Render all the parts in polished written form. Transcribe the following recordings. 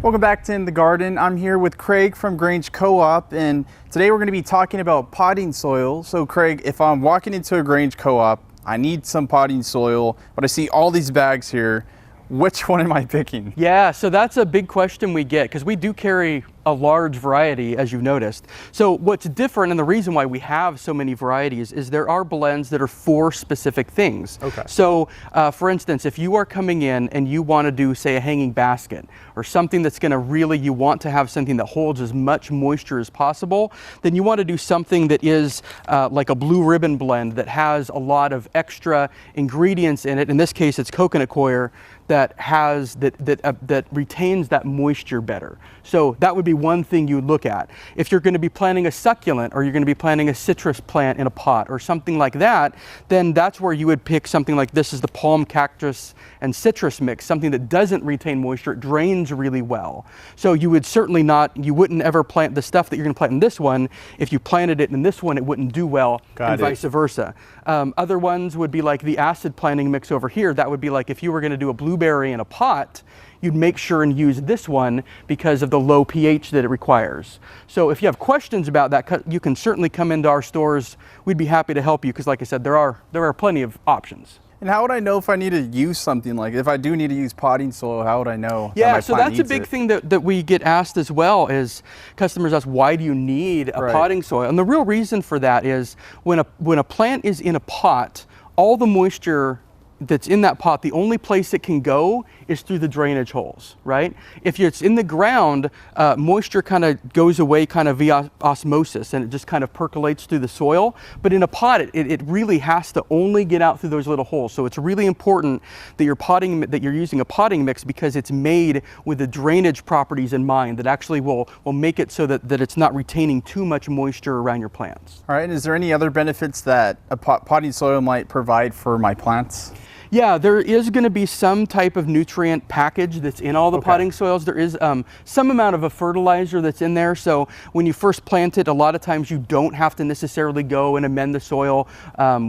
Welcome back to In the Garden. I'm here with Craig from Grange Co-op, and today we're going to be talking about potting soil. So Craig, if I'm walking into a Grange Co-op, I need some potting soil, but I see all these bags here. Which one am I picking? Yeah, so that's a big question we get because we do carry a large variety, as you've noticed. So what's different, and the reason why we have so many varieties, is there are blends that are for specific things. Okay. So for instance, if you are coming in and you want to do, say, a hanging basket or something that's going to really, you want to have something that holds as much moisture as possible, then you want to do something that is like a blue ribbon blend that has a lot of extra ingredients in it. In this case, it's coconut coir that has that retains that moisture better. So that would be one thing you would look at. If you're going to be planting a succulent or you're going to be planting a citrus plant in a pot or something like that, then that's where you would pick something like this is the palm cactus and citrus mix, something that doesn't retain moisture. It drains really well. So you would certainly not, you wouldn't ever plant the stuff that you're going to plant in this one. If you planted it in this one, it wouldn't do well, and vice versa. Other ones would be like the acid planting mix over here. That would be like if you were going to do a blueberry in a pot, you'd make sure and use this one because of the low pH that it requires. So if you have questions about that, you can certainly come into our stores. We'd be happy to help you because, like I said, there are plenty of options. And how would I know if I need to use something like, if I do need to use potting soil, how would I know? Yeah, so that's a big thing that we get asked as well, is customers ask, why do you need a potting soil? And the real reason for that is when a plant is in a pot, all the moisture that's in that pot, the only place it can go is through the drainage holes, right? If it's in the ground, moisture kind of goes away kind of via osmosis and it just kind of percolates through the soil. But in a pot, it really has to only get out through those little holes. So it's really important that you're using a potting mix because it's made with the drainage properties in mind that actually will make it so that it's not retaining too much moisture around your plants. All right, and is there any other benefits that a potting soil might provide for my plants? Yeah, there is going to be some type of nutrient package that's in all the potting soils. There is some amount of a fertilizer that's in there. So when you first plant it, a lot of times you don't have to necessarily go and amend the soil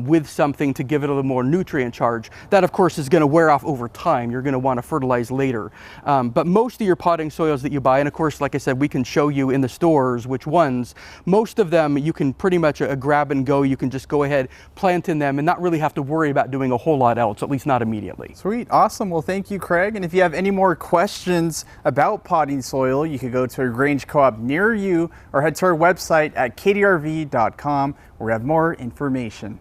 with something to give it a little more nutrient charge. That, of course, is going to wear off over time. You're going to want to fertilize later. But most of your potting soils that you buy, and of course, like I said, we can show you in the stores which ones, most of them you can pretty much grab and go. You can just go ahead, plant in them, and not really have to worry about doing a whole lot else, at least not immediately. Sweet, awesome. Well, thank you, Craig. And if you have any more questions about potting soil, you could go to a Grange Co-op near you or head to our website at KDRV.com where we have more information.